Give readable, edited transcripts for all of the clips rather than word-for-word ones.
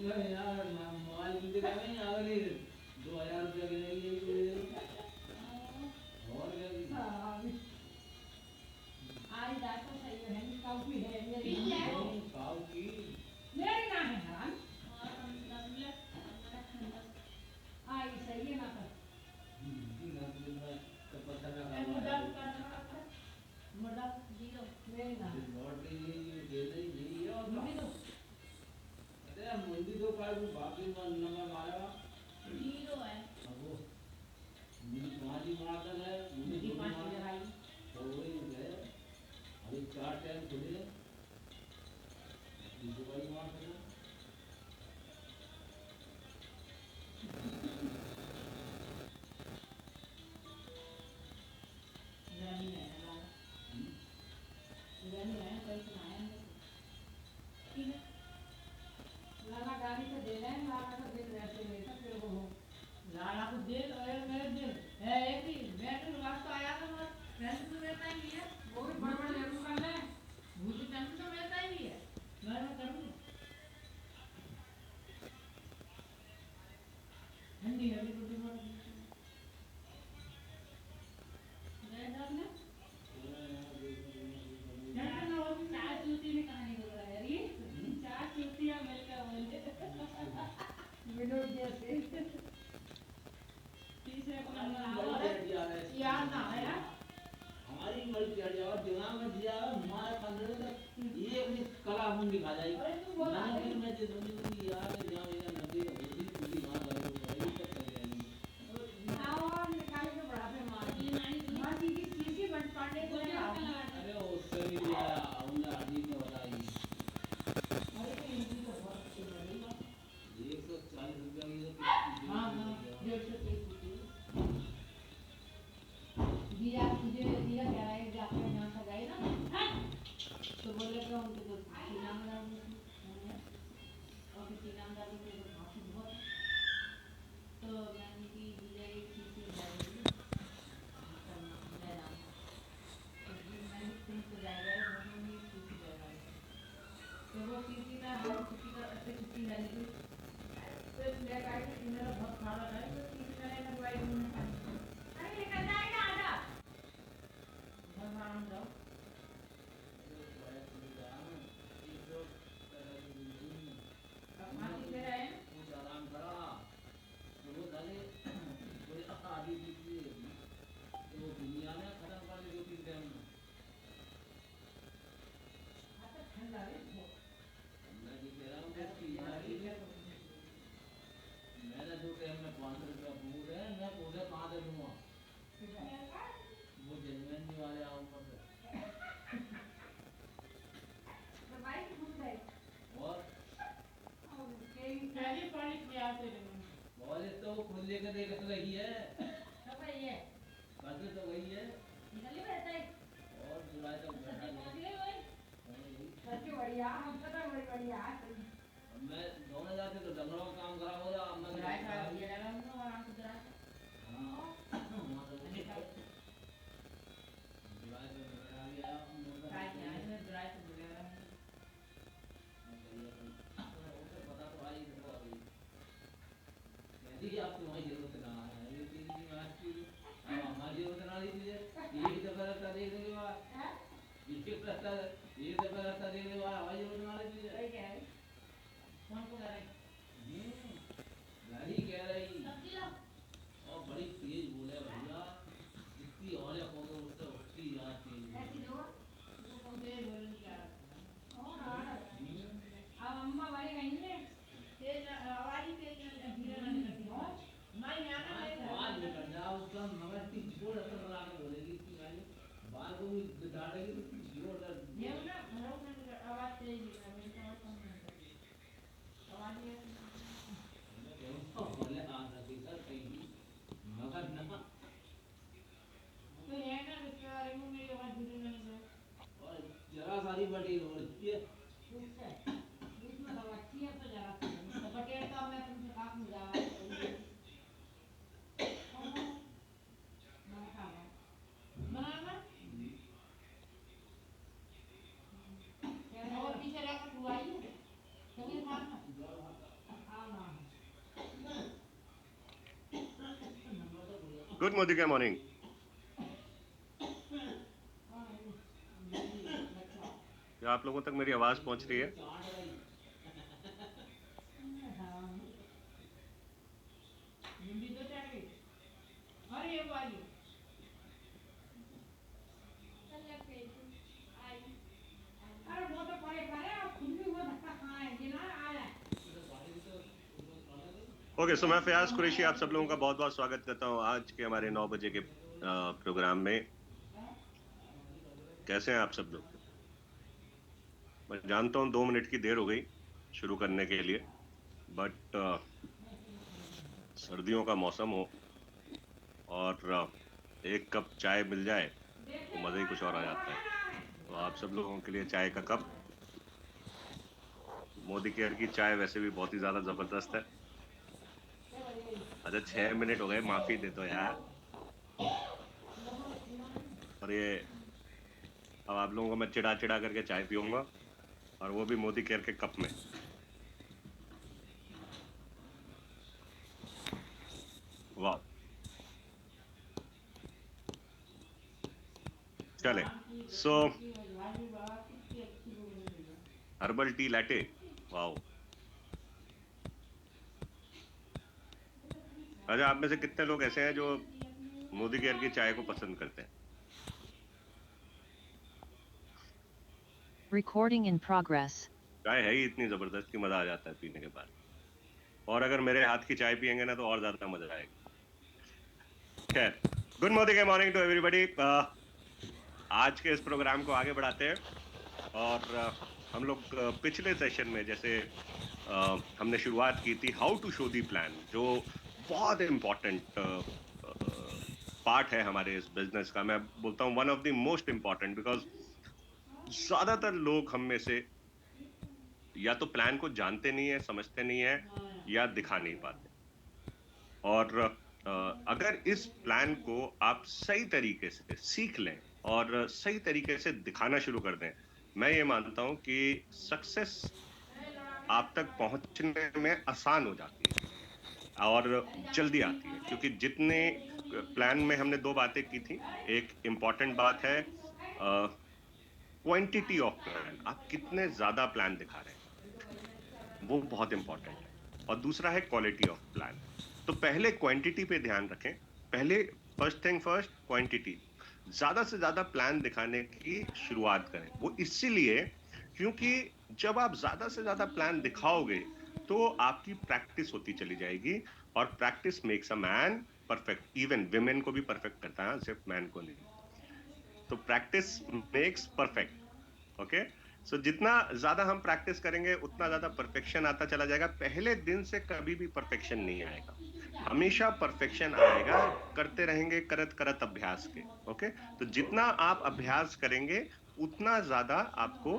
यार मोबाइल की दुकान में अगले 2000 रुपया के लिए और क्या आज रात को सही है काऊ की है मेरी काऊ की मेरी ना है हराम और हम 10 मिनट हमारा खंडा आई सही है ना कर दिन में तो पता लगा मुद्दा करना पड़ता मुद्दा जीरो मेरी ना नोट के लिए दे दे नहीं है और मुझे तो अरे मुझे तो कार्ड बाकी नंबर मारा जीरो है अब वो मुझे तुम्हारी मारता है मुझे 5 आई तो वही है अभी 4 टाइम खुले दुबई मारता है नहीं है ना नहीं है कोई सुनाया नहीं लाला गाड़ी से दे रहे हैं लाला का दिल वैसे लेता फिर वो लाला को दिल और मेरे दिल है एक ही बैटरी वास्ता आया था मत फ्रेंड तो रहता ही है वो भी बड़ा बड़ा जरूर कर ले मुझे फ्रेंड तो रहता ही है मैं करूँ ठंडी है भी तो बहुत मैं डरना डरना ना वो चार चूती में कहानी बोल रहा है ये चार चूतियां मिलकर बोले विनोद जैसे तीसरे को याद ना आया हमारी मर्जी चढ़ जाओ दिमाग में दिया हमारे पंद्रह तक ये अपनी कला हम दिखा जाएगी मैंने मैं जो दूंगी यार जहाँ मेरा नदी होती पूरी वहाँ लगे वही तक कर जाएंगे और निकाल के बड़ा पे मार ये नहीं मार दी की सीसी बन पांडे को अरे उससे भी दिया उन्हें आदमी ने बताई अरे तो इनकी तो बहुत अच्छी बनी 140 रुपया की हाँ हाँ 130 दिया तुझे दिया कह रहा है कि आपने यहाँ से गए ना तो बोले कि उनके तो नाम डाल और किसी नाम डाल के तो काफी बहुत तो मैंने की दिया एक चीज़ डाली मेरा नाम मैंने तुम तो जाएगा उन्होंने चीज़ डाला तो वो किसी का हर किसी का अच्छे छुट्टी डाली थी तो ले गए कि मेरा बहुत खाना है तो किसी का एक दवाई उन्होंने अरे लेकर जाएगा आधा भगवान जाओ माटी दे रहे हैं कुछ आराम करा तो वो डाले थोड़ी आदि दीजिए तो दुनिया ने खत्म कर दी 2-3 टाइम में आता ठंडा है मैं जी कह रहा हूँ कि मैंने 2 टाइम में 500 रुपया पूछ है मैं पूछे कहाँ से लूँगा वो जनवरी वाले आऊँ पर तो भाई पूछ है और पहले पानी पिया से और तो खुद लेकर देख रही है सब है कल तो वही है निकल रहता है और जुलाई तक बैठा पहुंच गए वही सच्ची बढ़िया हम पता बड़ी बढ़िया मैं दोनों जाते तो डंगरों का काम करा हो जा मैं ड्राई खा लिया लगा हम आराम से ड्राई हां वहां तो जुलाई में बैठा लिया ड्राई किया है ड्राई तो बोलेगा उसे पता तो आई देखो अभी यदि आपको वही जरूरत ना है ये चीज की बात की हमारी जरूरत ना लीजिए एक दफा रास्ता देख लेंगे वहाँ एक रास्ता एक दफा रास्ता देख लेंगे वहाँ हमारी जरूरत ना लीजिए वही क्या है कौन को कर रहे गाड़ी कह रही सब्जी लाओ और बड़ी तेज बोले भैया जितनी और फोटो उससे उतनी याद तेज ऐसी दो वो कौन से बोल क्या और अब अम्मा वाली नहीं है तेज आवाज ही तेज धीरे नहीं करती हो मैं यहाँ ना आवाज निकल जाओ उसका मगर की जोर असर बना के बोलेगी कि गाड़ी बाल को भी डालेगी तो जोर ये ना घरों में आवाज तेज है मेरी आवाज कम नहीं आवाज ये बोले हाँ रखी सर कहीं मगर ना तो ये ना रिश्तेदारी में मेरी आवाज धीरे नहीं है और जरा सारी बड़ी हो रही है इसमें तो अच्छी है तो जरा तो बटेर तो मैं तुमसे काफ में जावा बनाना और पीछे रहकर बुआई है तो ये खाना गुड मोदी के मॉर्निंग। क्या आप लोगों तक मेरी आवाज पहुंच रही है? ओके, सो मैं फयाज कुरैशी आप सब लोगों का बहुत बहुत स्वागत करता हूं आज के हमारे 9 बजे के प्रोग्राम में। कैसे हैं आप सब लोग? मैं जानता हूं 2 मिनट की देर हो गई शुरू करने के लिए, बट सर्दियों का मौसम हो और एक कप चाय मिल जाए तो मजा ही कुछ और आ जाता है। तो आप सब लोगों के लिए चाय का कप। मोदी केयर की चाय वैसे भी बहुत ही ज्यादा जबरदस्त है। अच्छा, 6 मिनट हो गए, माफी दे दो यार। और ये अब आप लोगों को मैं चिढ़ा चिढ़ा करके चाय पीऊंगा, और वो भी मोदी केयर के कप में। वाह, चले। सो हर्बल टी लैटे, वाह। अच्छा, आप में से कितने लोग ऐसे हैं जो मोदी केयर की चाय को पसंद करते हैं? Recording in progress. चाय है ही इतनी जबरदस्त कि मजा आ जाता है पीने के बाद, और अगर मेरे हाथ की चाय पियेंगे ना तो और ज्यादा मजा आएगा। खैर, गुड मॉर्निंग टू एवरीबॉडी। आज के इस प्रोग्राम को आगे बढ़ाते हैं, और हम लोग पिछले सेशन में जैसे हमने शुरुआत की थी how to show the plan, जो बहुत इम्पोर्टेंट पार्ट है हमारे इस बिजनेस का। मैं बोलता हूँ one of the most important, because ज्यादातर लोग हम में से या तो प्लान को जानते नहीं है, समझते नहीं है, या दिखा नहीं पाते। और अगर इस प्लान को आप सही तरीके से सीख लें और सही तरीके से दिखाना शुरू कर दें, मैं ये मानता हूं कि सक्सेस आप तक पहुंचने में आसान हो जाती है और जल्दी आती है। क्योंकि जितने प्लान में हमने 2 बातें की थी, एक इम्पॉर्टेंट बात है क्वांटिटी ऑफ प्लान, आप कितने ज्यादा प्लान दिखा रहे हैं, वो बहुत इंपॉर्टेंट है। और दूसरा है क्वालिटी ऑफ प्लान। तो पहले क्वांटिटी पे ध्यान रखें, पहले फर्स्ट थिंग फर्स्ट, क्वांटिटी। ज्यादा से ज्यादा प्लान दिखाने की शुरुआत करें। वो इसीलिए क्योंकि जब आप ज्यादा से ज्यादा प्लान दिखाओगे तो आपकी प्रैक्टिस होती चली जाएगी, और practice makes a man perfect. Even women को भी परफेक्ट करता है, सिर्फ मैन को नहीं। तो प्रैक्टिस मेक्स परफेक्ट। ओके, सो जितना ज्यादा हम प्रैक्टिस करेंगे उतना ज्यादा परफेक्शन आता चला जाएगा। पहले दिन से कभी भी परफेक्शन नहीं आएगा, हमेशा परफेक्शन आएगा करते रहेंगे, करत करत अभ्यास के। ओके, तो जितना आप अभ्यास करेंगे उतना ज्यादा आपको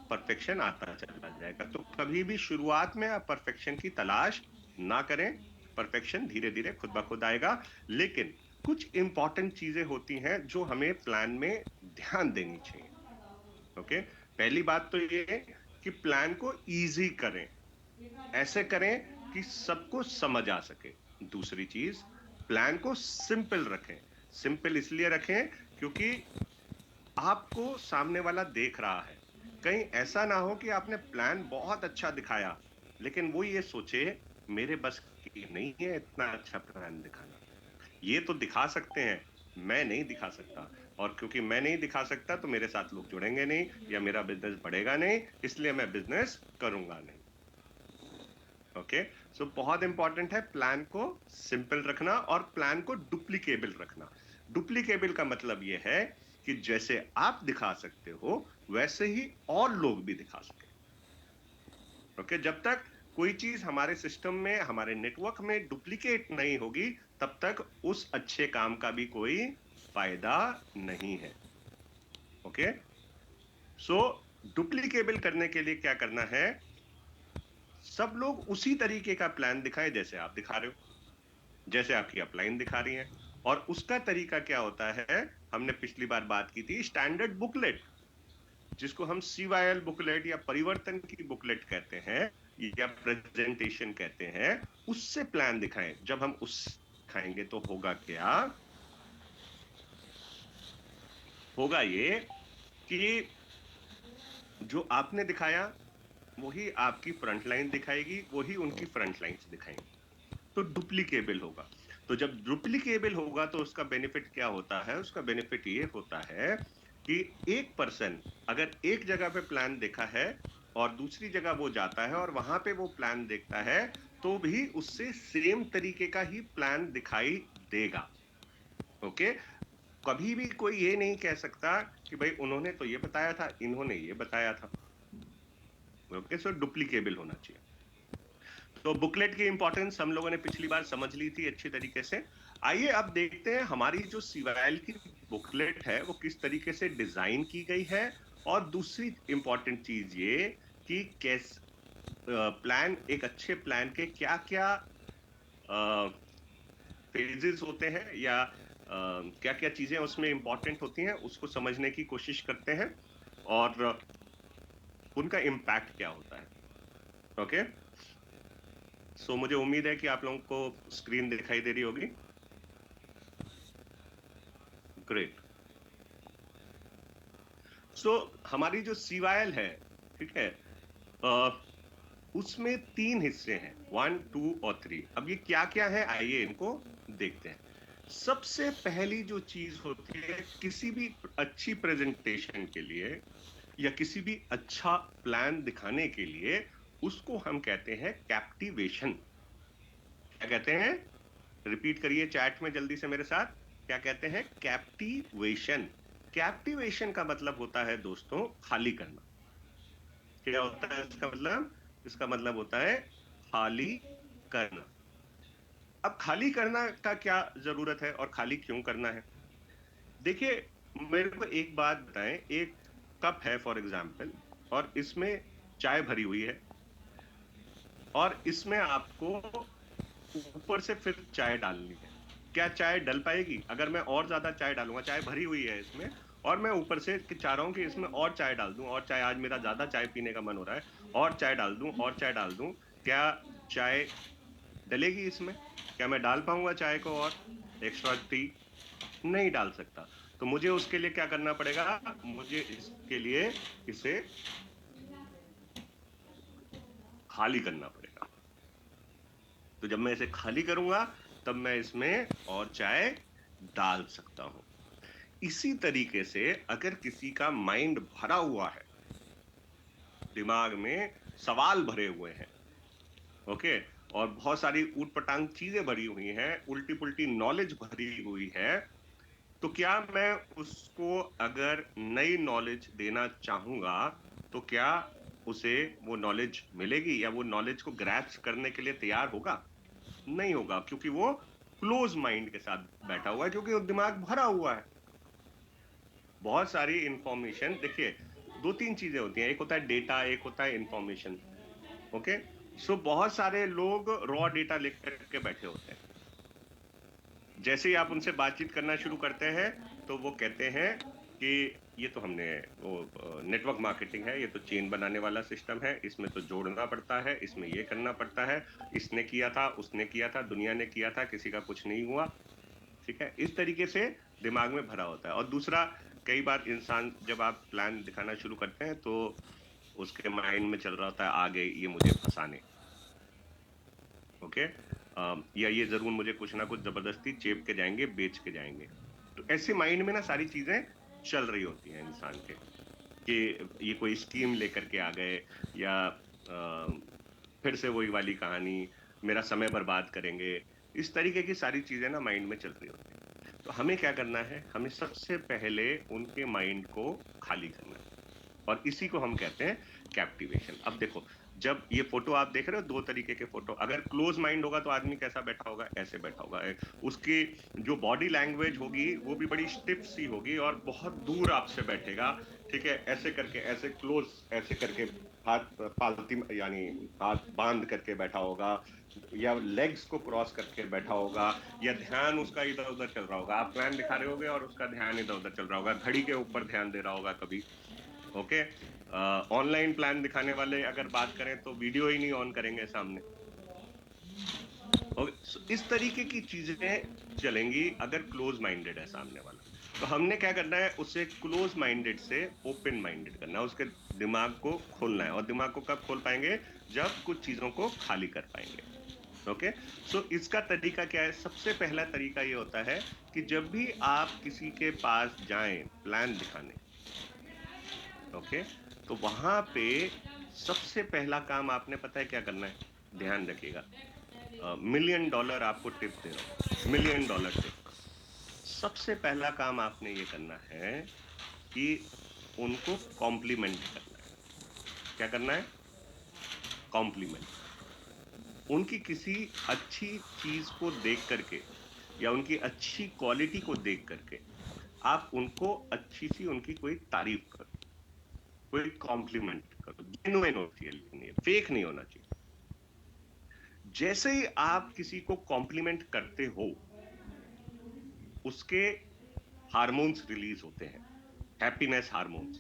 परफेक्शन आता चला जाएगा। तो कभी भी शुरुआत में आप परफेक्शन की तलाश ना करें, परफेक्शन धीरे धीरे खुद ब खुद आएगा। लेकिन कुछ इंपॉर्टेंट चीजें होती हैं जो हमें प्लान में ध्यान देनी चाहिए। ओके, पहली बात तो ये है कि प्लान को इजी करें, ऐसे करें कि सबको समझ आ सके। दूसरी चीज, प्लान को सिंपल रखें। सिंपल इसलिए रखें क्योंकि आपको सामने वाला देख रहा है। कहीं ऐसा ना हो कि आपने प्लान बहुत अच्छा दिखाया लेकिन वो ये सोचे मेरे बस की नहीं है इतना अच्छा प्लान दिखाना। ये तो दिखा सकते हैं, मैं नहीं दिखा सकता, और क्योंकि मैं नहीं दिखा सकता तो मेरे साथ लोग जुड़ेंगे नहीं या मेरा बिजनेस बढ़ेगा नहीं, इसलिए मैं बिजनेस करूंगा नहीं। ओके, सो बहुत इंपॉर्टेंट है प्लान को सिंपल रखना और प्लान को डुप्लीकेबल रखना। डुप्लीकेबल का मतलब ये है कि जैसे आप दिखा सकते हो वैसे ही और लोग भी दिखा सके। ओके, जब तक कोई चीज हमारे सिस्टम में, हमारे नेटवर्क में डुप्लीकेट नहीं होगी तब तक उस अच्छे काम का भी कोई फायदा नहीं है। ओके, सो डुप्लीकेबल करने के लिए क्या करना है, सब लोग उसी तरीके का प्लान दिखाएं जैसे आप दिखा रहे हो, जैसे आपकी अपलाइन दिखा रही है। और उसका तरीका क्या होता है, हमने पिछली बार बात की थी स्टैंडर्ड बुकलेट, जिसको हम CYL बुकलेट या परिवर्तन की बुकलेट कहते हैं या प्रेजेंटेशन कहते हैं, उससे प्लान दिखाएं। जब हम उस दिखाएंगे तो होगा क्या, होगा ये कि जो आपने दिखाया वही आपकी फ्रंट लाइन दिखाएगी, वही उनकी फ्रंट लाइंस दिखाएंगी, तो डुप्लीकेबल होगा। तो जब डुप्लीकेबल होगा तो उसका बेनिफिट क्या होता है, उसका बेनिफिट ये होता है कि एक पर्सन अगर एक जगह पे प्लान देखा है और दूसरी जगह वो जाता है और वहां पे वो प्लान देखता है, तो भी उससे सेम तरीके का ही प्लान दिखाई देगा। ओके, कभी भी कोई ये नहीं कह सकता कि भाई उन्होंने तो ये बताया था, इन्होंने ये बताया था। ओके, सो डुप्लीकेबल होना चाहिए। तो बुकलेट की इंपॉर्टेंस हम लोगों ने पिछली बार समझ ली थी अच्छी तरीके से। आइए अब देखते हैं हमारी जो सीवाइल की बुकलेट है वो किस तरीके से डिजाइन की गई है, और दूसरी इंपॉर्टेंट चीज ये कि कैसे प्लान, एक अच्छे प्लान के क्या क्या फेजेस होते हैं या क्या क्या चीजें उसमें इंपॉर्टेंट होती हैं, उसको समझने की कोशिश करते हैं और उनका इम्पैक्ट क्या होता है। ओके, सो मुझे उम्मीद है कि आप लोगों को स्क्रीन दिखाई दे रही होगी। ग्रेट। सो हमारी जो सीवाइल है, ठीक है, उसमें 3 हिस्से हैं, 1, 2 और 3। अब ये क्या क्या है आइए इनको देखते हैं। सबसे पहली जो चीज होती है किसी भी अच्छी प्रेजेंटेशन के लिए या किसी भी अच्छा प्लान दिखाने के लिए, उसको हम कहते हैं कैप्टिवेशन। क्या कहते हैं, रिपीट करिए चैट में जल्दी से मेरे साथ, क्या कहते हैं, कैप्टिवेशन। कैप्टिवेशन का मतलब होता है दोस्तों खाली करना। क्या होता है इसका मतलब, इसका मतलब होता है खाली करना। अब खाली करना का क्या जरूरत है और खाली क्यों करना है? देखिए, मेरे को एक बात बताएं, एक कप है फॉर एग्जाम्पल और इसमें चाय भरी हुई है और इसमें आपको ऊपर से फिर चाय डालनी है। क्या चाय डल पाएगी? अगर मैं और ज्यादा चाय डालूंगा, चाय भरी हुई है इसमें और मैं ऊपर से चाह रहा हूं कि इसमें और चाय डाल दूं, और चाय, आज मेरा ज्यादा चाय पीने का मन हो रहा है, और चाय डाल दूं और चाय डाल दूं, क्या चाय डलेगी इसमें? क्या मैं डाल पाऊंगा चाय को और एक्स्ट्रा टी? नहीं डाल सकता। तो मुझे उसके लिए क्या करना पड़ेगा, मुझे इसके लिए इसे खाली करना पड़ेगा। तो जब मैं इसे खाली करूंगा तब मैं इसमें और चाय डाल सकता हूं। इसी तरीके से अगर किसी का माइंड भरा हुआ है, दिमाग में सवाल भरे हुए हैं, ओके, और बहुत सारी ऊट पटांग चीजें भरी हुई हैं, उल्टी पुल्टी नॉलेज भरी हुई है, तो क्या मैं उसको अगर नई नॉलेज देना चाहूंगा तो क्या उसे वो नॉलेज मिलेगी या वो नॉलेज को ग्रैस्प करने के लिए तैयार होगा? नहीं होगा, क्योंकि वो क्लोज माइंड के साथ बैठा हुआ है, क्योंकि वो दिमाग भरा हुआ है। बहुत सारी इंफॉर्मेशन, देखिए 2-3 चीजें होती हैं, एक होता है डेटा, एक होता है इंफॉर्मेशन। ओके, सो बहुत सारे लोग रॉ डेटा लेकर के बैठे होते हैं। जैसे ही आप उनसे बातचीत करना शुरू करते हैं तो वो कहते हैं कि ये तो हमने वो नेटवर्क मार्केटिंग है, ये तो चेन बनाने वाला सिस्टम है, इसमें तो जोड़ना पड़ता है, इसमें ये करना पड़ता है, इसने किया था, उसने किया था, दुनिया ने किया था, किसी का कुछ नहीं हुआ। ठीक है, इस तरीके से दिमाग में भरा होता है। और दूसरा, कई बार इंसान जब आप प्लान दिखाना शुरू करते हैं तो उसके माइंड में चल रहा होता है आगे ये मुझे फंसाने, ओके, या ये जरूर मुझे कुछ ना कुछ जबरदस्ती चेप के जाएंगे, बेच के जाएंगे। तो ऐसे माइंड में ना सारी चीजें चल रही होती हैं इंसान के, कि ये कोई स्कीम लेकर के आ गए, या फिर से वही वाली कहानी, मेरा समय बर्बाद करेंगे। इस तरीके की सारी चीजें ना माइंड में चल रही होती हैं। तो हमें क्या करना है, हमें सबसे पहले उनके माइंड को खाली करना है, और इसी को हम कहते हैं कैप्टिवेशन। अब देखो, जब ये फोटो आप देख रहे हो, 2 तरीके के फोटो, अगर क्लोज माइंड होगा तो आदमी कैसा बैठा होगा, ऐसे बैठा होगा, उसकी जो बॉडी लैंग्वेज होगी वो भी बड़ी स्टिफ सी होगी और बहुत दूर आपसे बैठेगा, ठीक है, ऐसे करके, ऐसे क्लोज, ऐसे करके हाथ पालती यानी हाथ बांध करके बैठा होगा, या लेग्स को क्रॉस करके बैठा होगा, या ध्यान उसका इधर उधर चल रहा होगा। आप प्लान दिखा रहे होगे और उसका ध्यान इधर उधर चल रहा होगा, घड़ी के ऊपर ध्यान दे रहा होगा कभी। ओके, ऑनलाइन प्लान दिखाने वाले अगर बात करें तो वीडियो ही नहीं ऑन करेंगे सामने। ओके, so इस तरीके की चीजें चलेंगी अगर क्लोज माइंडेड है सामने वाला। तो हमने क्या करना है, उसे क्लोज माइंडेड से ओपन माइंडेड करना है, उसके दिमाग को खोलना है। और दिमाग को कब खोल पाएंगे, जब कुछ चीजों को खाली कर पाएंगे। ओके, सो इसका तरीका क्या है? सबसे पहला तरीका ये होता है कि जब भी आप किसी के पास जाएं प्लान दिखाने, ओके, तो वहां पे सबसे पहला काम आपने पता है क्या करना है? ध्यान रखिएगा, $1,000,000 आपको टिप दे रहा हूं, $1,000,000 टिप। सबसे पहला काम आपने ये करना है कि उनको कॉम्प्लीमेंट करना है। क्या करना है? कॉम्प्लीमेंट। उनकी किसी अच्छी चीज को देख करके या उनकी अच्छी क्वालिटी को देख करके आप उनको अच्छी सी उनकी कोई तारीफ करो, कोई कॉम्प्लीमेंट करो। जेन्युइन होना चाहिए, लेकिन ये फेक नहीं होना चाहिए। जैसे ही आप किसी को कॉम्प्लीमेंट करते हो, उसके हार्मोन्स रिलीज होते हैं, हैप्पीनेस हार्मोन्स।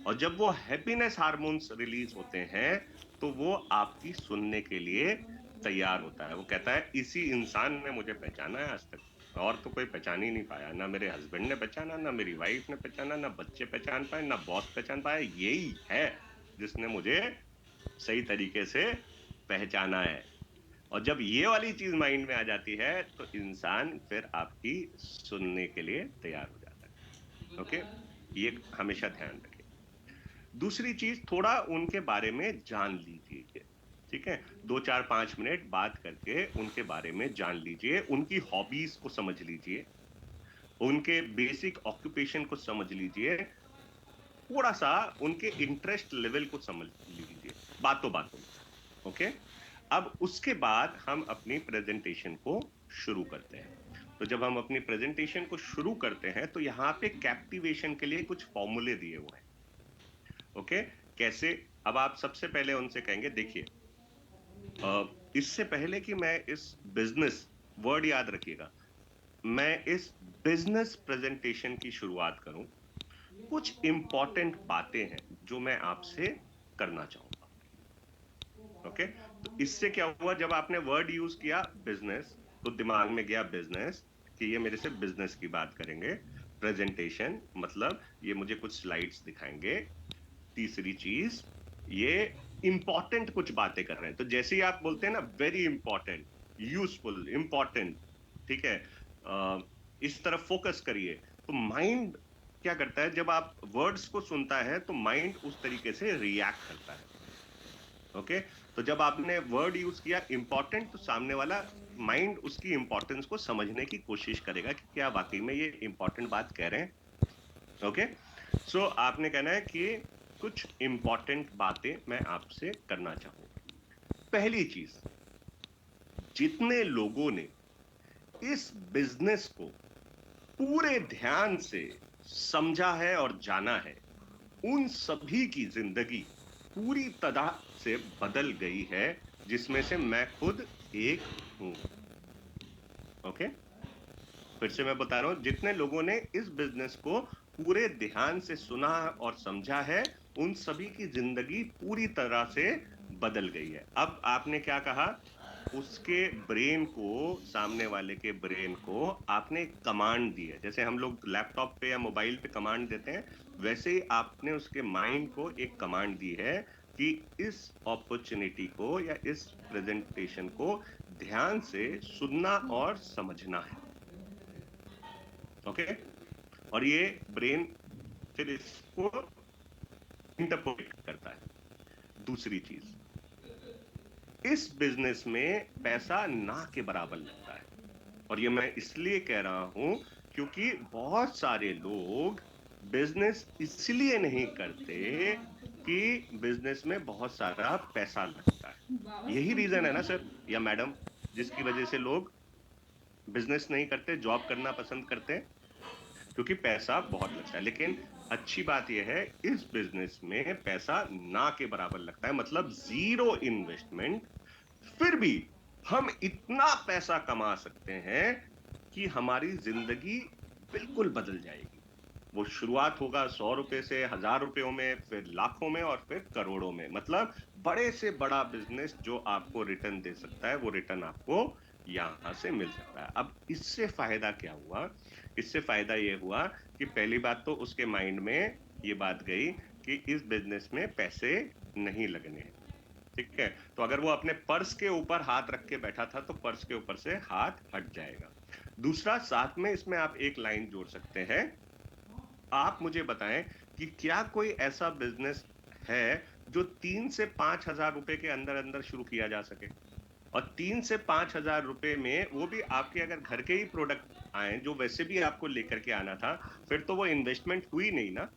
और जब वो हैप्पीनेस हार्मोन्स रिलीज होते हैं तो वो आपकी सुनने के लिए तैयार होता है। वो कहता है इसी इंसान ने मुझे पहचाना है आज तक, और तो कोई पहचान ही नहीं पाया। ना मेरे हस्बैंड ने पहचाना, ना मेरी वाइफ ने पहचाना, ना बच्चे पहचान पाए, ना बॉस पहचान पाया। यही है जिसने मुझे सही तरीके से पहचाना है। और जब ये वाली चीज माइंड में आ जाती है तो इंसान फिर आपकी सुनने के लिए तैयार हो जाता है। ओके, ये हमेशा ध्यान रखें। दूसरी चीज, थोड़ा उनके बारे में जान लीजिए। ठीक है, 2-4-5 मिनट बात करके उनके बारे में जान लीजिए, उनकी हॉबीज को समझ लीजिए, उनके बेसिक ऑक्यूपेशन को समझ लीजिए, थोड़ा सा उनके इंटरेस्ट लेवल को समझ लीजिए बातों बातों में। ओके, अब उसके बाद हम अपनी प्रेजेंटेशन को शुरू करते हैं। तो जब हम अपनी प्रेजेंटेशन को शुरू करते हैं तो यहाँ पे कैप्टिवेशन के लिए कुछ फॉर्मूले दिए हुए हैं। ओके, कैसे? अब आप सबसे पहले उनसे कहेंगे, देखिए इससे पहले कि मैं इस बिजनेस, वर्ड याद रखिएगा, मैं इस बिजनेस प्रेजेंटेशन की शुरुआत करूं, कुछ इंपॉर्टेंट बातें हैं जो मैं आपसे करना चाहूंगा। ओके, तो इससे क्या हुआ, जब आपने वर्ड यूज किया बिजनेस तो दिमाग में गया बिजनेस, कि ये मेरे से बिजनेस की बात करेंगे। प्रेजेंटेशन मतलब ये मुझे कुछ स्लाइड्स दिखाएंगे। तीसरी चीज, ये इंपॉर्टेंट कुछ बातें कर रहे हैं। तो जैसे ही आप बोलते हैं ना वेरी इंपॉर्टेंट, यूजफुल, इंपॉर्टेंट, ठीक है, इस तरफ फोकस करिए, तो माइंड क्या करता है, जब आप वर्ड्स को सुनता है तो माइंड उस तरीके से रिएक्ट करता है। ओके, तो जब आपने वर्ड यूज किया इंपॉर्टेंट, तो सामने वाला माइंड उसकी इंपॉर्टेंस को समझने की कोशिश करेगा कि क्या वाकई में ये इंपॉर्टेंट बात कह रहे हैं। ओके, सो आपने कहना है कि कुछ इंपॉर्टेंट बातें मैं आपसे करना चाहूंगा। पहली चीज, जितने लोगों ने इस बिजनेस को पूरे ध्यान से समझा है और जाना है, उन सभी की जिंदगी पूरी तरह से बदल गई है, जिसमें से मैं खुद एक हूं। ओके, फिर से मैं बता रहा हूं, जितने लोगों ने इस बिजनेस को पूरे ध्यान से सुना और समझा है, उन सभी की जिंदगी पूरी तरह से बदल गई है। अब आपने क्या कहा, उसके ब्रेन को, सामने वाले के ब्रेन को आपने कमांड दी है। जैसे हम लोग लैपटॉप पे या मोबाइल पे कमांड देते हैं, वैसे ही आपने उसके माइंड को एक कमांड दी है कि इस अपॉर्चुनिटी को या इस प्रेजेंटेशन को ध्यान से सुनना और समझना है। ओके, और ये ब्रेन फिर इसको इंटरप्रेट करता है। दूसरी चीज, इस बिजनेस में पैसा ना के बराबर लगता है, और ये मैं इसलिए कह रहा हूं क्योंकि बहुत सारे लोग बिजनेस इसलिए नहीं करते कि बिजनेस में बहुत सारा पैसा लगता है। यही रीजन है ना सर या मैडम, जिसकी वजह से लोग बिजनेस नहीं करते, जॉब करना पसंद करते हैं, क्योंकि पैसा बहुत लगता है। लेकिन अच्छी बात यह है, इस बिजनेस में पैसा ना के बराबर लगता है, मतलब जीरो इन्वेस्टमेंट, फिर भी हम इतना पैसा कमा सकते हैं कि हमारी जिंदगी बिल्कुल बदल जाएगी। वो शुरुआत होगा 100 रुपए से, 1000 रुपयों में, फिर लाखों में, और फिर करोड़ों में। मतलब बड़े से बड़ा बिजनेस जो आपको रिटर्न दे सकता है, वो रिटर्न आपको यहाँ से मिल सकता है। अब इससे फायदा क्या हुआ? इससे फायदा ये हुआ कि पहली बात तो उसके माइंड में ये बात गई कि इस बिजनेस में पैसे नहीं लगने हैं, ठीक है। तो अगर वो अपने पर्स के ऊपर हाथ रख के बैठा था तो पर्स के ऊपर से हाथ हट जाएगा। दूसरा, साथ में इसमें आप एक लाइन जोड़ सकते हैं, आप मुझे बताएं कि क्या कोई ऐसा बिजनेस है जो 3 से 5,000 रुपए के अंदर अंदर शुरू किया जा सके? और 3 से 5,000 रुपए में वो भी आपके अगर घर के ही प्रोडक्ट आए जो वैसे भी आपको लेकर के आना था, फिर तो वो इन्वेस्टमेंट हुई नहीं ना।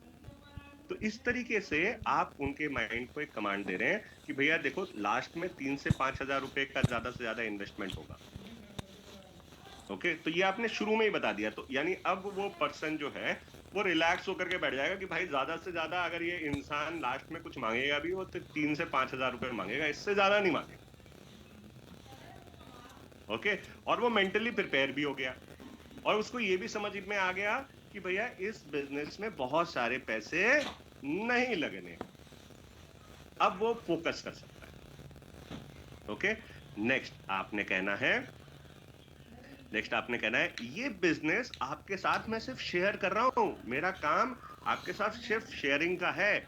तो इस तरीके से आप उनके माइंड को एक कमांड दे रहे हैं कि भैया देखो, लास्ट में 3 से 5,000 रुपए का ज्यादा से ज्यादा इन्वेस्टमेंट होगा। ओके, तो ये आपने शुरू में ही बता दिया, तो यानी अब वो पर्सन जो है वो रिलैक्स होकर के बैठ जाएगा कि भाई ज्यादा से ज्यादा अगर ये इंसान लास्ट में कुछ मांगेगा भी वो तो 3 से 5,000 रुपए मांगेगा, इससे ज्यादा नहीं मांगेगा। ओके, और वो मेंटली प्रिपेयर भी हो गया और उसको ये भी समझ में आ गया कि भैया इस बिजनेस में बहुत सारे पैसे नहीं लगने। अब वो फोकस कर सकता है। ओके, नेक्स्ट आपने कहना है ये बिजनेस आपके साथ मैं सिर्फ शेयर कर रहा हूं, मेरा काम आपके साथ सिर्फ शेयरिंग का है,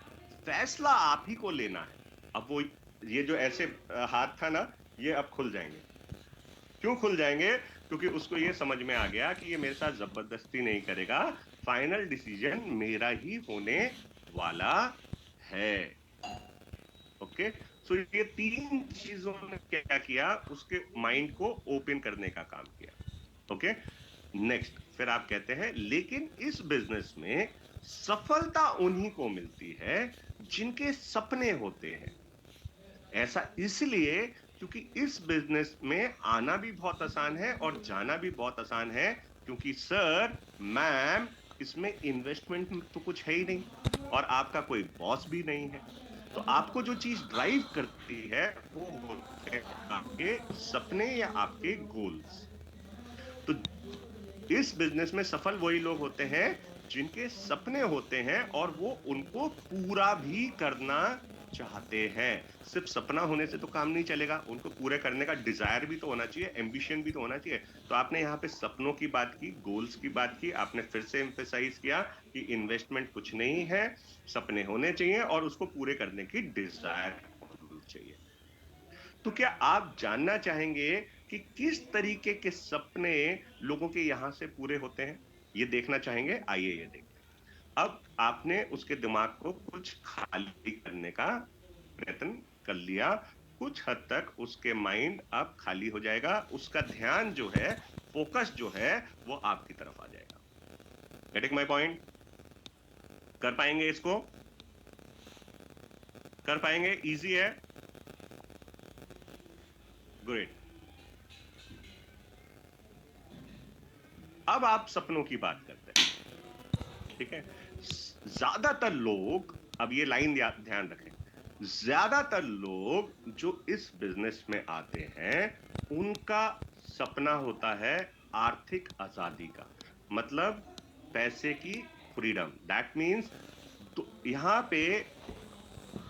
फैसला आप ही को लेना है। अब वो ये जो ऐसे हाथ था ना, ये अब खुल जाएंगे। क्यों खुल जाएंगे? क्योंकि उसको ये समझ में आ गया कि ये मेरे साथ जबरदस्ती नहीं करेगा, फाइनल डिसीजन मेरा ही होने वाला है। ओके, सो ये 3 चीजों ने क्या किया, उसके माइंड को ओपन करने का काम किया। ओके, नेक्स्ट फिर आप कहते हैं लेकिन इस बिजनेस में सफलता उन्हीं को मिलती है जिनके सपने होते हैं। ऐसा इसलिए क्योंकि इस बिजनेस में आना भी बहुत आसान है और जाना भी बहुत आसान है, क्योंकि सर मैम इसमें इन्वेस्टमेंट तो कुछ है ही नहीं और आपका कोई बॉस भी नहीं है। तो आपको जो चीज ड्राइव करती है वो होते हैं आपके सपने या आपके गोल्स। तो इस बिजनेस में सफल वही लोग होते हैं जिनके सपने होते हैं और वो उनको पूरा भी करना चाहते हैं। सिर्फ सपना होने से तो काम नहीं चलेगा, उनको पूरे करने का डिजायर भी तो होना चाहिए, एम्बिशन भी तो होना चाहिए। तो आपने यहाँ पे सपनों की बात की, गोल्स की बात की, आपने फिर से एम्फेसाइज किया कि इन्वेस्टमेंट कुछ नहीं है, सपने होने चाहिए और उसको पूरे करने की डिजायर होनी चाहिए। तो क्या आप जानना चाहेंगे कि किस तरीके के सपने लोगों के यहां से पूरे होते हैं? ये देखना चाहेंगे? आइए ये देखते हैं। अब आपने उसके दिमाग को कुछ खाली करने का प्रयत्न कर लिया, कुछ हद तक उसके माइंड अब खाली हो जाएगा, उसका ध्यान जो है, फोकस जो है वो आपकी तरफ आ जाएगा। Getting my point? कर पाएंगे इसको? कर पाएंगे? इजी है? ग्रेट। अब आप सपनों की बात करते हैं, ठीक है। ज्यादातर लोग, अब ये लाइन ध्यान रखें, ज्यादातर लोग जो इस बिजनेस में आते हैं उनका सपना होता है आर्थिक आजादी का, मतलब पैसे की फ्रीडम। दैट मीन्स तो यहां पे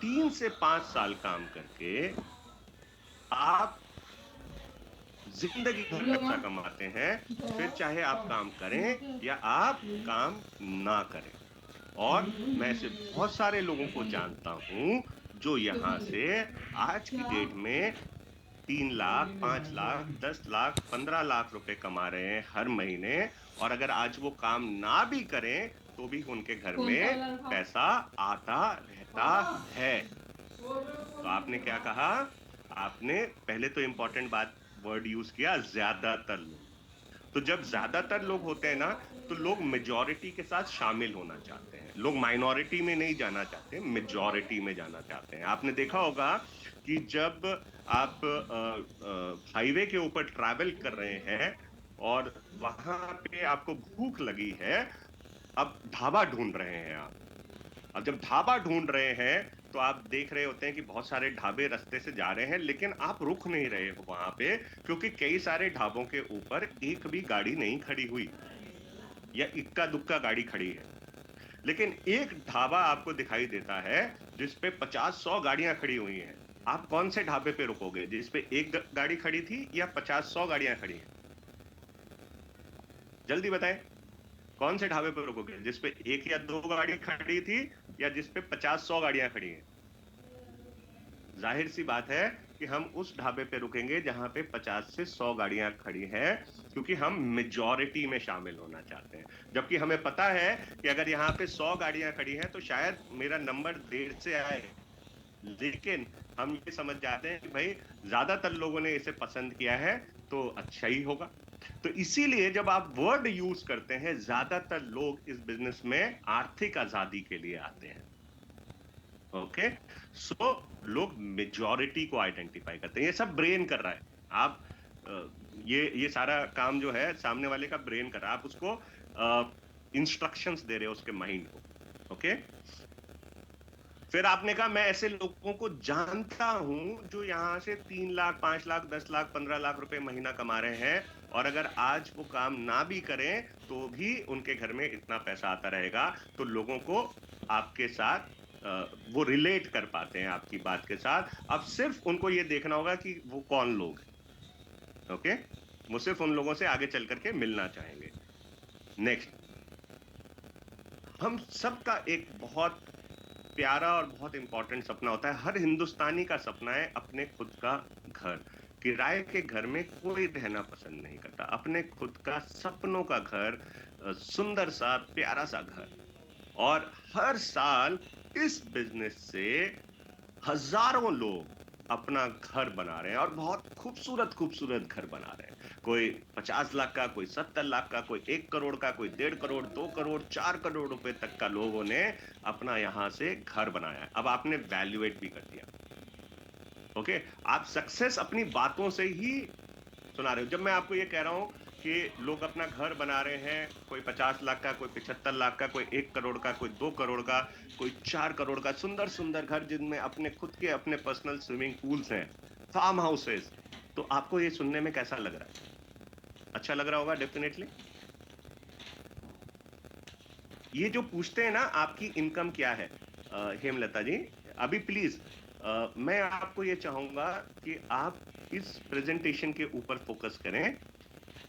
3 से 5 साल काम करके आप जिंदगी भर पैसा कमाते हैं, फिर चाहे आप काम करें या आप काम ना करें। और मैं ऐसे बहुत सारे लोगों को जानता हूं जो यहाँ से आज की डेट में 3 लाख, 5 लाख, 10 लाख, 15 लाख रुपए कमा रहे हैं हर महीने, और अगर आज वो काम ना भी करें तो भी उनके घर में पैसा आता रहता है। तो आपने क्या कहा? आपने पहले तो इंपॉर्टेंट बात वर्ड यूज किया, ज्यादातर लोग। तो जब ज्यादातर लोग होते हैं ना, तो लोग मेजॉरिटी के साथ शामिल होना चाहते हैं, लोग माइनॉरिटी में नहीं जाना चाहते, मेजॉरिटी में जाना चाहते हैं। आपने देखा होगा कि जब आप हाईवे के ऊपर ट्रैवल कर रहे हैं और वहां पे आपको भूख लगी है, अब ढाबा ढूंढ रहे हैं आप। अब जब ढाबा ढूंढ रहे हैं तो आप देख रहे होते हैं कि बहुत सारे ढाबे रास्ते से जा रहे हैं, लेकिन आप रुक नहीं रहे हो वहां पे, क्योंकि कई सारे ढाबों के ऊपर एक भी गाड़ी नहीं खड़ी हुई या इक्का दुक्का गाड़ी खड़ी है। लेकिन एक ढाबा आपको दिखाई देता है जिसपे 50-100 गाड़ियां खड़ी हुई हैं, आप कौन से ढाबे पे रुकोगे जिसपे एक गाड़ी खड़ी थी या 50-100 गाड़ियां खड़ी हैं? जल्दी बताएं, कौन से ढाबे पे रुकोगे जिसपे एक या दो गाड़ी खड़ी थी या जिसपे 50-100 गाड़ियां खड़ी हैं? जाहिर सी बात है कि हम उस ढाबे पे रुकेंगे जहां पे 50 से 100 गाड़ियां खड़ी हैं, क्योंकि हम मेजॉरिटी में शामिल होना चाहते हैं। जबकि हमें पता है कि अगर यहाँ पे 100 गाड़ियां खड़ी हैं तो शायद मेरा नंबर 1.5 से आए, लेकिन हम ये समझ जाते हैं कि भाई ज्यादातर लोगों ने इसे पसंद किया है तो अच्छा ही होगा। तो इसीलिए जब आप वर्ड यूज करते हैं, ज्यादातर लोग इस बिजनेस में आर्थिक आजादी के लिए आते हैं। ओके, सो लोग मेजॉरिटी को आइडेंटिफाई करते हैं। ये सब ब्रेन कर रहा है। आप ये सारा काम जो है सामने वाले का ब्रेन कर रहा है, आप उसको इंस्ट्रक्शंस दे रहे हो उसके माइंड को। ओके, फिर आपने कहा मैं ऐसे लोगों को जानता हूं जो यहां से 3 लाख 5 लाख 10 लाख 15 लाख रुपए महीना कमा रहे हैं, और अगर आज वो काम ना भी करें तो भी उनके घर में इतना पैसा आता रहेगा। तो लोगों को आपके साथ वो रिलेट कर पाते हैं आपकी बात के साथ। अब सिर्फ उनको ये देखना होगा कि वो कौन लोग हैं। ओके, वो सिर्फ उन लोगों से आगे चल करके मिलना चाहेंगे। नेक्स्ट, हम सबका एक बहुत प्यारा और बहुत इंपॉर्टेंट सपना होता है, हर हिंदुस्तानी का सपना है अपने खुद का घर। किराए के घर में कोई रहना पसंद नहीं करता, अपने खुद का सपनों का घर, सुंदर सा प्यारा सा घर। और हर साल इस बिजनेस से हजारों लोग अपना घर बना रहे हैं, और बहुत खूबसूरत खूबसूरत घर बना रहे हैं। कोई 50 लाख का, कोई 70 लाख का, कोई 1 करोड़ का, कोई 1.5 करोड़, 2 करोड़, 4 करोड़ रुपए तक का लोगों ने अपना यहां से घर बनाया है। अब आपने वैल्यूएट भी कर दिया। ओके, आप सक्सेस अपनी बातों से ही सुना रहे हो। जब मैं आपको ये कह रहा हूं कि लोग अपना घर बना रहे हैं, कोई 50 लाख का, कोई 75 लाख का, कोई 1 करोड़ का, कोई 2 करोड़ का, कोई 4 करोड़ का, सुंदर सुंदर घर जिनमें अपने खुद के अपने पर्सनल स्विमिंग पूल्स हैं, फार्म हाउसेस, तो आपको ये सुनने में कैसा लग रहा है? अच्छा लग रहा होगा डेफिनेटली। ये जो पूछते हैं ना आपकी इनकम क्या है, हेमलता जी, अभी प्लीज मैं आपको ये चाहूंगा कि आप इस प्रेजेंटेशन के ऊपर फोकस करें।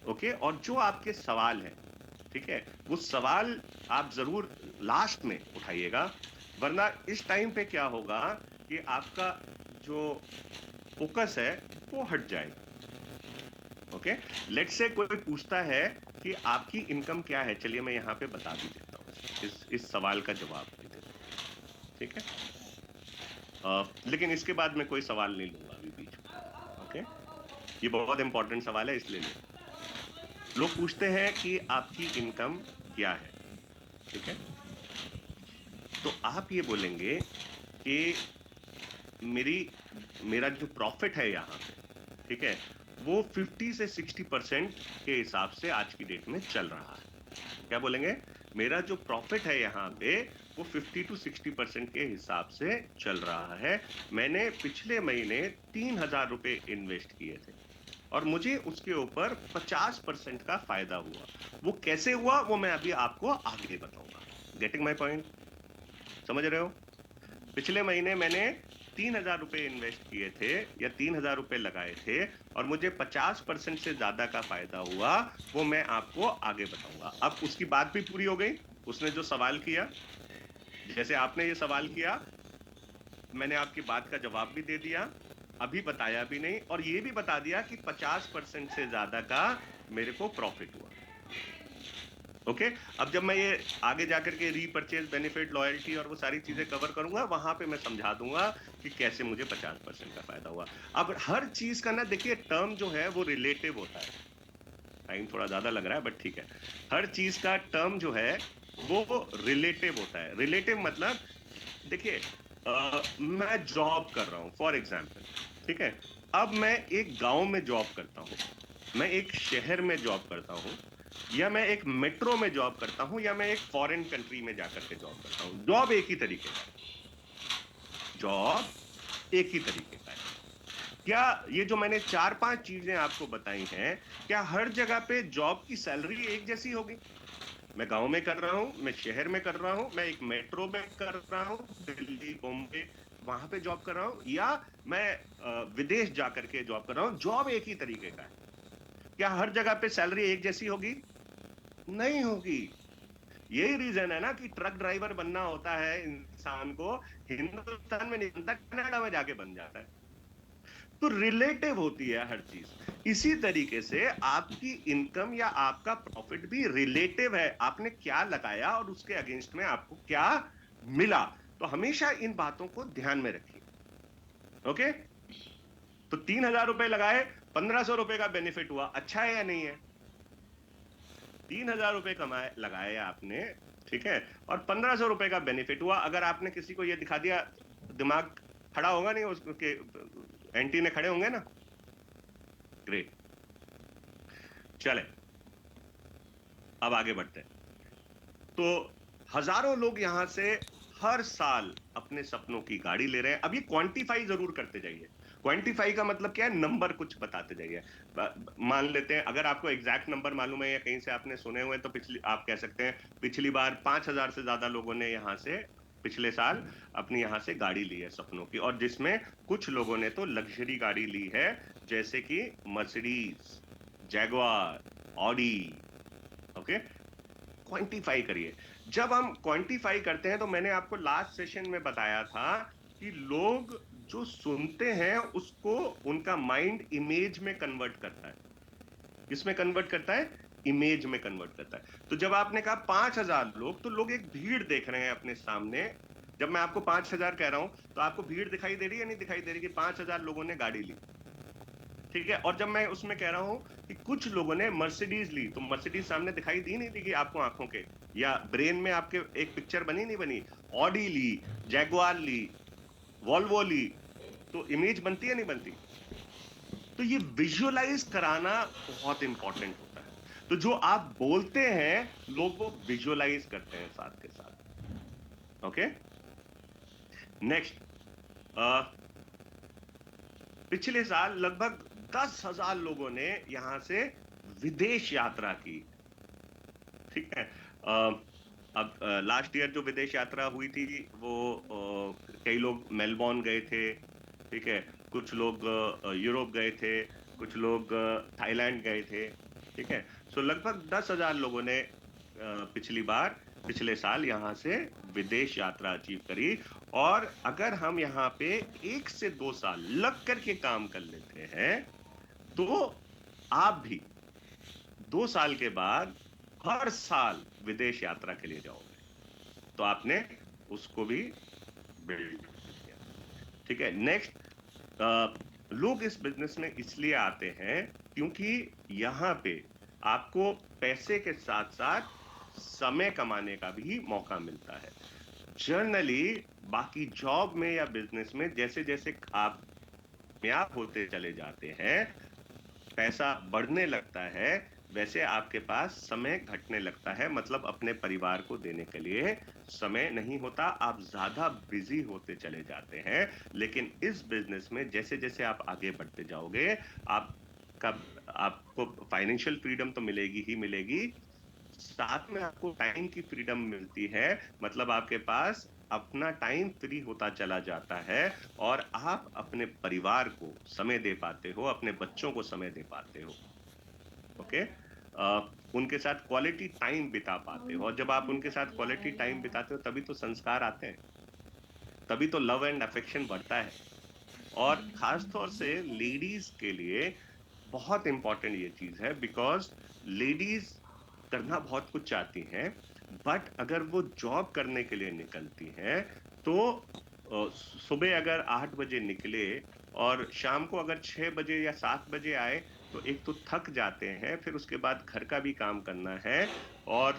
ओके, और जो आपके सवाल है, ठीक है, वो सवाल आप जरूर लास्ट में उठाइएगा, वरना इस टाइम पे क्या होगा कि आपका जो फोकस है वो हट जाएगा। ओके, लेट्स से कोई पूछता है कि आपकी इनकम क्या है, चलिए मैं यहाँ पे बता भी देता हूँ, इस सवाल का जवाब दे देता हूँ, ठीक है। लेकिन इसके बाद मैं कोई सवाल नहीं लूंगा अभी बीच में। ओके, ये बहुत इंपॉर्टेंट सवाल है, इसलिए नहीं। लोग पूछते हैं कि आपकी इनकम क्या है, ठीक है, तो आप ये बोलेंगे कि मेरा जो प्रॉफिट है यहाँ पे, ठीक है, वो 50 से 60% के हिसाब से आज की डेट में चल रहा है। क्या बोलेंगे? मेरा जो प्रॉफिट है यहाँ पे वो 50 to 60% के हिसाब से चल रहा है। मैंने पिछले महीने 3,000 रुपए इन्वेस्ट किए थे और मुझे उसके ऊपर 50% का फायदा हुआ। वो कैसे हुआ वो मैं अभी आपको आगे बताऊंगा। Getting my point? समझ रहे हो? पिछले महीने मैंने 3,000 रुपए इन्वेस्ट किए थे या 3,000 रुपए लगाए थे और मुझे 50% से ज्यादा का फायदा हुआ, वो मैं आपको आगे बताऊंगा। अब उसकी बात भी पूरी हो गई। उसने जो सवाल किया, जैसे आपने ये सवाल किया, मैंने आपकी बात का जवाब भी दे दिया, अभी बताया भी नहीं और ये भी बता दिया कि 50% से ज्यादा का मेरे को प्रॉफिट हुआ। ओके, अब जब मैं ये आगे जाकर के रीपरचेज, बेनिफिट, लॉयल्टी और वो सारी चीजें कवर करूंगा, वहां पे मैं समझा दूंगा कि कैसे मुझे 50% का फायदा हुआ। अब हर चीज का ना देखिए टर्म जो है वो रिलेटिव होता है। टाइम थोड़ा ज्यादा लग रहा है बट ठीक है। हर चीज का टर्म जो है वो रिलेटिव होता है। रिलेटिव मतलब देखिए, मैं जॉब कर रहा हूं फॉर एग्जाम्पल, ठीक है। अब मैं एक गांव में जॉब करता हूं, मैं एक शहर में जॉब करता हूं, या मैं एक मेट्रो में जॉब करता हूं, या मैं एक फॉरेन कंट्री में जाकर के जॉब करता हूं, जॉब एक ही तरीके का है। जॉब एक ही तरीके का है। क्या ये जो मैंने 4-5 चीजें आपको बताई हैं, क्या हर जगह पे जॉब की सैलरी एक जैसी होगी? मैं गांव में कर रहा हूँ, मैं शहर में कर रहा हूँ, मैं एक मेट्रो में कर रहा हूँ, दिल्ली बॉम्बे वहां पे जॉब कर रहा हूँ, या मैं विदेश जाकर के जॉब कर रहा हूँ, जॉब एक ही तरीके का है। क्या हर जगह पे सैलरी एक जैसी होगी? नहीं होगी। यही रीजन है ना कि ट्रक ड्राइवर बनना होता है इंसान को, हिंदुस्तान में नहीं बनता, कनाडा में जाके बन जाता है। तो रिलेटिव होती है हर चीज। इसी तरीके से आपकी इनकम या आपका प्रॉफिट भी रिलेटिव है, आपने क्या लगाया और उसके अगेंस्ट में आपको क्या मिला। तो हमेशा इन बातों को ध्यान में रखिए। ओके, तो 3,000 रुपए लगाए, 1,500 रुपए का बेनिफिट हुआ, अच्छा है या नहीं है? 3,000 रुपए कमाए लगाए आपने, ठीक है, और 1,500 रुपए का बेनिफिट हुआ। अगर आपने किसी को यह दिखा दिया, दिमाग खड़ा होगा नहीं, उसके एंटी ने खड़े होंगे ना। ग्रेट, चले अब आगे बढ़ते हैं। तो हजारों लोग यहां से हर साल अपने सपनों की गाड़ी ले रहे हैं। अब ये क्वांटिफाई जरूर करते जाइए। क्वांटिफाई का मतलब क्या है? नंबर कुछ बताते जाइए। मान लेते हैं, अगर आपको एग्जैक्ट नंबर मालूम है या कहीं से आपने सुने हुए, तो पिछली आप कह सकते हैं पिछली बार 5,000 से ज्यादा लोगों ने यहाँ से पिछले साल अपनी यहाँ से गाड़ी ली है सपनों की, और जिसमें कुछ लोगों ने तो लग्जरी गाड़ी ली है, जैसे कि Mercedes, Jaguar, Audi. Okay, quantify करिए। जब हम क्वांटिफाई करते हैं, तो मैंने आपको लास्ट सेशन में बताया था कि लोग जो सुनते हैं उसको उनका माइंड इमेज में कन्वर्ट करता है। किसमें कन्वर्ट करता है? इमेज में कन्वर्ट करता है। तो जब आपने कहा 5,000 लोग, तो लोग एक भीड़ देख रहे हैं अपने सामने। जब मैं आपको 5,000 कह रहा हूं, तो आपको भीड़ दिखाई दे रही है, नहीं दिखाई दे रही कि 5,000 लोगों ने गाड़ी ली, ठीक है? और जब मैं उसमें कह रहा हूं कि कुछ लोगों ने मर्सिडीज ली, तो मर्सिडीज सामने दिखाई दी नहीं दी कि आपको आंखों के या ब्रेन में आपके एक पिक्चर बनी नहीं बनी? ऑडी ली, जैगुआर ली, वॉल्वो ली, तो इमेज बनती है नहीं बनती? तो ये विजुअलाइज कराना बहुत इंपॉर्टेंट होता है। तो जो आप बोलते हैं, लोग वो विजुअलाइज करते हैं साथ के साथ। ओके, नेक्स्ट, पिछले साल लगभग 10,000 लोगों ने यहां से विदेश यात्रा की, ठीक है? अब लास्ट ईयर जो विदेश यात्रा हुई थी, वो कई लोग मेलबोर्न गए थे, ठीक है, कुछ लोग यूरोप गए थे, कुछ लोग थाईलैंड गए थे, ठीक है। सो लगभग 10,000 लोगों ने पिछले साल यहाँ से विदेश यात्रा अचीव करी। और अगर हम यहाँ पे 1 से 2 साल लग करके काम कर लेते हैं, तो आप भी 2 साल के बाद हर साल विदेश यात्रा के लिए जाओगे। तो आपने उसको भी बिल्ड किया, ठीक है। नेक्स्ट, लोग इस बिजनेस में इसलिए आते हैं क्योंकि यहाँ पे आपको पैसे के साथ साथ समय कमाने का भी मौका मिलता है। जनरली बाकी जॉब में या बिजनेस में जैसे जैसे आप कामयाब होते चले जाते हैं, पैसा बढ़ने लगता है, वैसे आपके पास समय घटने लगता है। मतलब अपने परिवार को देने के लिए समय नहीं होता, आप ज्यादा बिजी होते चले जाते हैं। लेकिन इस बिजनेस में जैसे जैसे आप आगे बढ़ते जाओगे, आपको फाइनेंशियल फ्रीडम तो मिलेगी ही मिलेगी, साथ में आपको टाइम की फ्रीडम मिलती है। मतलब आपके पास अपना टाइम फ्री होता चला जाता है और आप अपने परिवार को समय दे पाते हो, अपने बच्चों को समय दे पाते हो। ओके, उनके साथ क्वालिटी टाइम बिता पाते हो। और जब आप उनके साथ क्वालिटी टाइम बिताते हो, तभी तो संस्कार आते हैं, तभी तो लव एंड अफेक्शन बढ़ता है। और खास तौर से लेडीज के लिए बहुत इंपॉर्टेंट ये चीज है, बिकॉज लेडीज करना बहुत कुछ चाहती हैं, बट अगर वो जॉब करने के लिए निकलती हैं, तो सुबह अगर 8 बजे निकले और शाम को अगर 6 बजे या 7 बजे आए, तो एक तो थक जाते हैं, फिर उसके बाद घर का भी काम करना है, और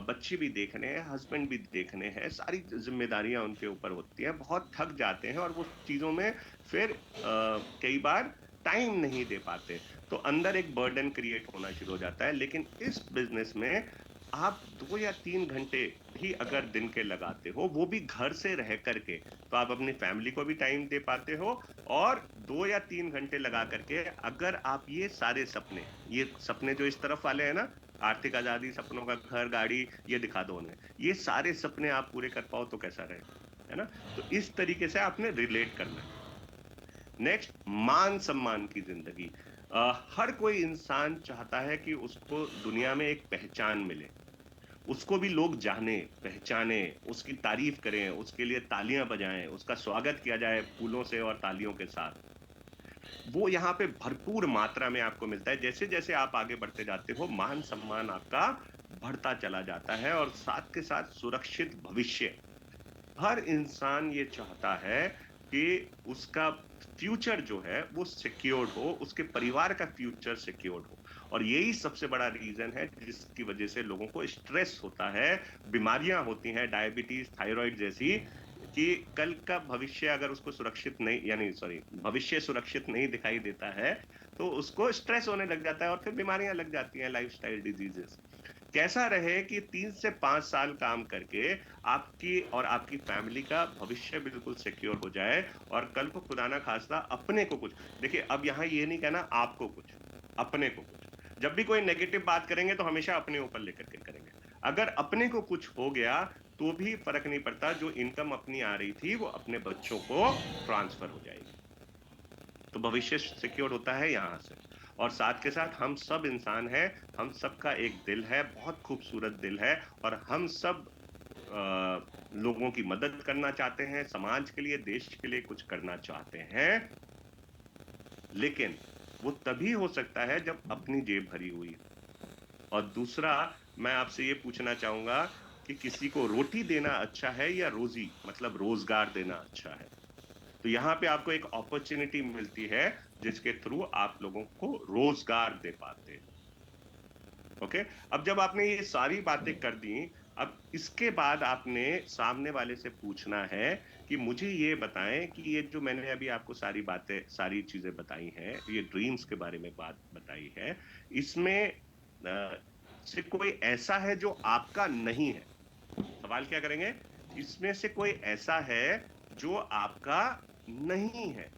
बच्चे भी देखने हैं, हस्बैंड भी देखने हैं, सारी जिम्मेदारियां उनके ऊपर होती हैं, बहुत थक जाते हैं और वो चीजों में फिर कई बार टाइम नहीं दे पाते, तो अंदर एक बर्डन क्रिएट होना शुरू हो जाता है। लेकिन इस बिजनेस में आप 2 या 3 घंटे भी अगर दिन के लगाते हो, वो भी घर से रह करके, तो आप अपनी फैमिली को भी टाइम दे पाते हो। और 2 या 3 घंटे लगा करके अगर आप ये सपने जो इस तरफ वाले हैं ना, आर्थिक आजादी, सपनों का घर, गाड़ी, ये दिखा दो उन्हें। ये सारे सपने आप पूरे कर पाओ तो कैसा रहे, है ना? तो इस तरीके से आपने रिलेट करना है। नेक्स्ट, मान सम्मान की जिंदगी। हर कोई इंसान चाहता है कि उसको दुनिया में एक पहचान मिले, उसको भी लोग जाने, पहचाने, उसकी तारीफ करें, उसके लिए तालियां बजाएं, उसका स्वागत किया जाए फूलों से और तालियों के साथ। वो यहाँ पे भरपूर मात्रा में आपको मिलता है। जैसे जैसे आप आगे बढ़ते जाते हो, मान सम्मान आपका बढ़ता चला जाता है, और साथ के साथ सुरक्षित भविष्य। हर इंसान ये चाहता है कि उसका फ्यूचर जो है वो सिक्योर्ड हो, उसके परिवार का फ्यूचर सिक्योर्ड हो। और यही सबसे बड़ा रीजन है जिसकी वजह से लोगों को स्ट्रेस होता है, बीमारियां होती हैं, डायबिटीज, थायराइड जैसी, कि कल का भविष्य अगर उसको सुरक्षित नहीं, यानी सॉरी, भविष्य सुरक्षित नहीं दिखाई देता है तो उसको स्ट्रेस होने लग जाता है और फिर बीमारियां लग जाती हैं, लाइफस्टाइल डिजीजेस। कैसा रहे कि 3 से 5 साल काम करके आपकी और आपकी फैमिली का भविष्य बिल्कुल सिक्योर हो जाए, और कल को खुदा ना खास्ता अपने को कुछ, देखिए अब यहाँ ये नहीं कहना आपको कुछ, अपने को कुछ। जब भी कोई नेगेटिव बात करेंगे तो हमेशा अपने ऊपर लेकर के करेंगे। अगर अपने को कुछ हो गया तो भी फर्क नहीं पड़ता, जो इनकम अपनी आ रही थी वो अपने बच्चों को ट्रांसफर हो जाएगी। तो भविष्य सिक्योर होता है यहाँ से। और साथ के साथ हम सब इंसान हैं, हम सबका एक दिल है, बहुत खूबसूरत दिल है, और हम सब लोगों की मदद करना चाहते हैं, समाज के लिए, देश के लिए कुछ करना चाहते हैं। लेकिन वो तभी हो सकता है जब अपनी जेब भरी हुई। और दूसरा, मैं आपसे ये पूछना चाहूंगा कि किसी को रोटी देना अच्छा है या रोजी, मतलब रोजगार देना अच्छा है? तो यहाँ पे आपको एक अपॉर्चुनिटी मिलती है जिसके थ्रू आप लोगों को रोजगार दे पाते हैं। ओके, अब जब आपने ये सारी बातें कर दी, अब इसके बाद आपने सामने वाले से पूछना है कि मुझे ये बताएं कि ये जो मैंने अभी आपको सारी बातें, सारी चीजें बताई हैं, ये ड्रीम्स के बारे में बात बताई है, इसमें से कोई ऐसा है जो आपका नहीं है? सवाल क्या करेंगे, इसमें से कोई ऐसा है जो आपका नहीं है?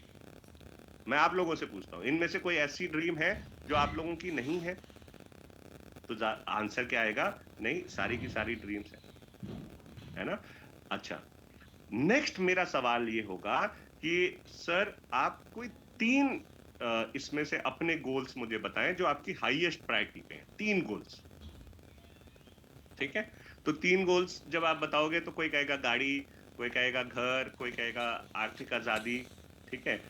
मैं आप लोगों से पूछता हूं, इनमें से कोई ऐसी ड्रीम है जो आप लोगों की नहीं है? तो आंसर क्या आएगा, नहीं, सारी की सारी ड्रीम्स है ना? अच्छा, नेक्स्ट मेरा सवाल ये होगा कि सर आप कोई 3 इसमें से अपने गोल्स मुझे बताएं जो आपकी हाईएस्ट प्रायोरिटी पे हैं। 3 गोल्स, ठीक है? तो 3 गोल्स जब आप बताओगे तो कोई कहेगा गाड़ी, कोई कहेगा घर, कोई कहेगा आर्थिक आजादी, ठीक है?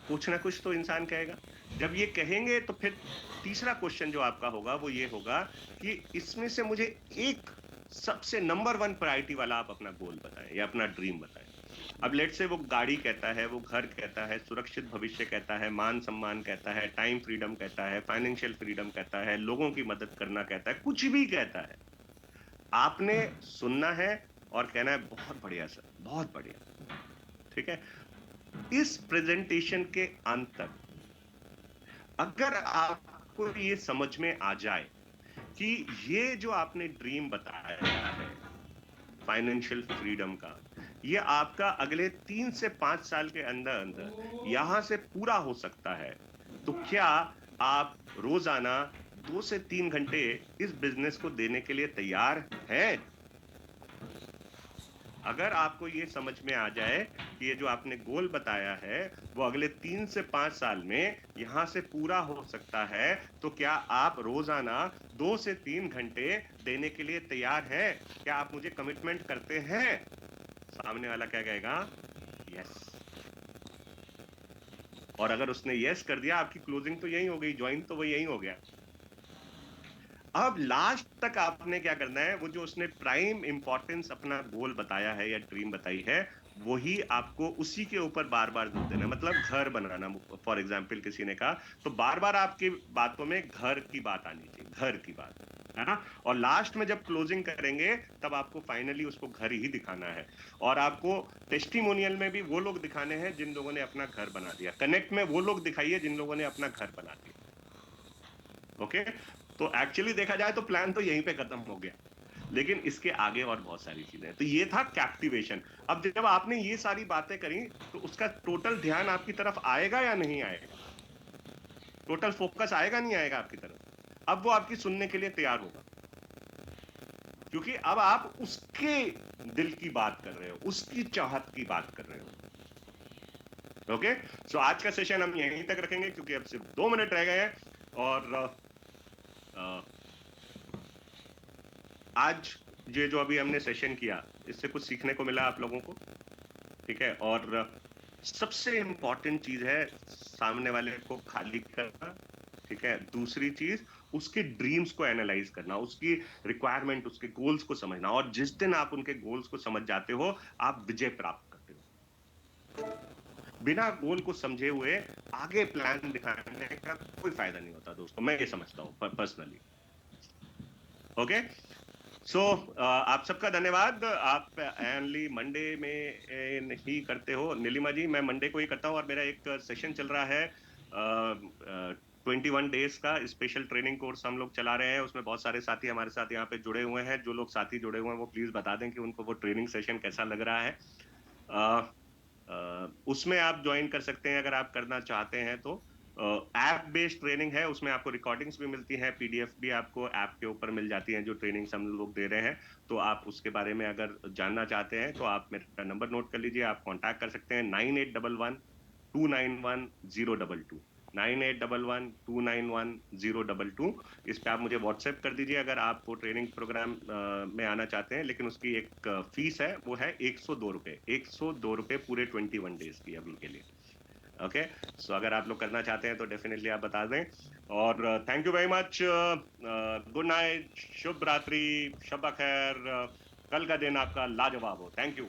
कुछ ना कुछ तो इंसान कहेगा। जब ये कहेंगे तो फिर तीसरा क्वेश्चन जो आपका होगा वो ये होगा कि इसमें से मुझे एक सबसे नंबर 1 प्रायोरिटी वाला आप अपना गोल बताएं या अपना ड्रीम बताएं। अब लेट से वो गाड़ी कहता है, वो घर कहता है, सुरक्षित भविष्य कहता है, मान सम्मान कहता है, टाइम फ्रीडम कहता है, फाइनेंशियल फ्रीडम कहता है, लोगों की मदद करना कहता है, कुछ भी कहता है, आपने सुनना है और कहना है बहुत बढ़िया सर, बहुत बढ़िया, ठीक है? इस प्रेजेंटेशन के अंत तक अगर आपको ये समझ में आ जाए कि ये जो आपने ड्रीम बताया है फाइनेंशियल फ्रीडम का, ये आपका अगले 3 से 5 साल के अंदर अंदर यहां से पूरा हो सकता है, तो क्या आप रोजाना 2 से 3 घंटे इस बिजनेस को देने के लिए तैयार हैं? अगर आपको ये समझ में आ जाए कि ये जो आपने गोल बताया है वो अगले 3 से 5 साल में यहां से पूरा हो सकता है, तो क्या आप रोजाना 2 से 3 घंटे देने के लिए तैयार हैं? क्या आप मुझे कमिटमेंट करते हैं? सामने वाला क्या कहेगा? यस। और अगर उसने यस कर दिया, आपकी क्लोजिंग तो यही हो गई, ज्वाइन तो वो यही हो गया। अब लास्ट तक आपने क्या करना है, वो जो उसने प्राइम इंपॉर्टेंस अपना गोल बताया है या ड्रीम बताई है, वही आपको उसी के ऊपर बार बार जोर देना। मतलब घर बनाना, फॉर एग्जाम्पल किसी ने कहा, तो बार बार आपकी बातों में घर की बात आनी चाहिए, घर की बात, है ना? और लास्ट में जब क्लोजिंग करेंगे तब आपको फाइनली उसको घर ही दिखाना है। और आपको टेस्टिमोनियल में भी वो लोग दिखाने हैं जिन लोगों ने अपना घर बना दिया, कनेक्ट में वो लोग दिखाइए जिन लोगों ने अपना घर बना दिया। ओके, तो एक्चुअली देखा जाए तो प्लान तो यहीं पे खत्म हो गया, लेकिन इसके आगे और बहुत सारी चीजें। तो ये था कैप्टिवेशन। अब जब आपने ये सारी बातें करी तो उसका टोटल ध्यान आपकी तरफ आएगा या नहीं आएगा? टोटल फोकस आएगा नहीं आएगा आपकी तरफ? अब वो आपकी सुनने के लिए तैयार होगा, क्योंकि अब आप उसके दिल की बात कर रहे हो, उसकी चाहत की बात कर रहे हो। ओके, सो आज का सेशन हम यहीं तक रखेंगे क्योंकि अब सिर्फ 2 मिनट रह गए हैं। और आज ये जो अभी हमने सेशन किया, इससे कुछ सीखने को मिला आप लोगों को, ठीक है। और सबसे इंपॉर्टेंट चीज है सामने वाले को खाली करना, ठीक है। दूसरी चीज उसके ड्रीम्स को एनालाइज करना, उसकी रिक्वायरमेंट, उसके गोल्स को समझना, और जिस दिन आप उनके गोल्स को समझ जाते हो आप विजय प्राप्त करते हो। बिना गोल को समझे हुए आगे प्लान दिखाने का कोई फायदा नहीं होता दोस्तों, मैं ये समझता हूं पर्सनली। ओके, सो आप सबका धन्यवाद। आप एनली मंडे में नहीं करते हो नीलिमा जी, मैं मंडे को ही करता हूं, और मेरा एक सेशन चल रहा है 21 डेज का स्पेशल ट्रेनिंग कोर्स हम लोग चला रहे हैं। उसमें बहुत सारे साथी हमारे साथ यहाँ पे जुड़े हुए हैं। जो लोग साथी जुड़े हुए हैं वो प्लीज बता दें कि उनको वो ट्रेनिंग सेशन कैसा लग रहा है। उसमें आप ज्वाइन कर सकते हैं अगर आप करना चाहते हैं तो। ऐप बेस्ड ट्रेनिंग है, उसमें आपको रिकॉर्डिंग्स भी मिलती हैं, पीडीएफ भी आपको ऐप के ऊपर मिल जाती हैं जो ट्रेनिंग्स हम लोग दे रहे हैं। तो आप उसके बारे में अगर जानना चाहते हैं तो आप मेरा नंबर नोट कर लीजिए, आप कांटेक्ट कर सकते हैं 9811-291-022 9811-291-022। इस पे आप मुझे व्हाट्सएप कर दीजिए अगर आप वो ट्रेनिंग प्रोग्राम में आना चाहते हैं। लेकिन उसकी एक फीस है, वो है 102 रुपए, 102 रुपए पूरे 21 डेज की अभी के लिए। ओके, सो अगर आप लोग करना चाहते हैं तो डेफिनेटली आप बता दें। और thank you very much, good night, शुभ रात्रि, शब खैर, कल का दिन आपका लाजवाब हो। Thank you.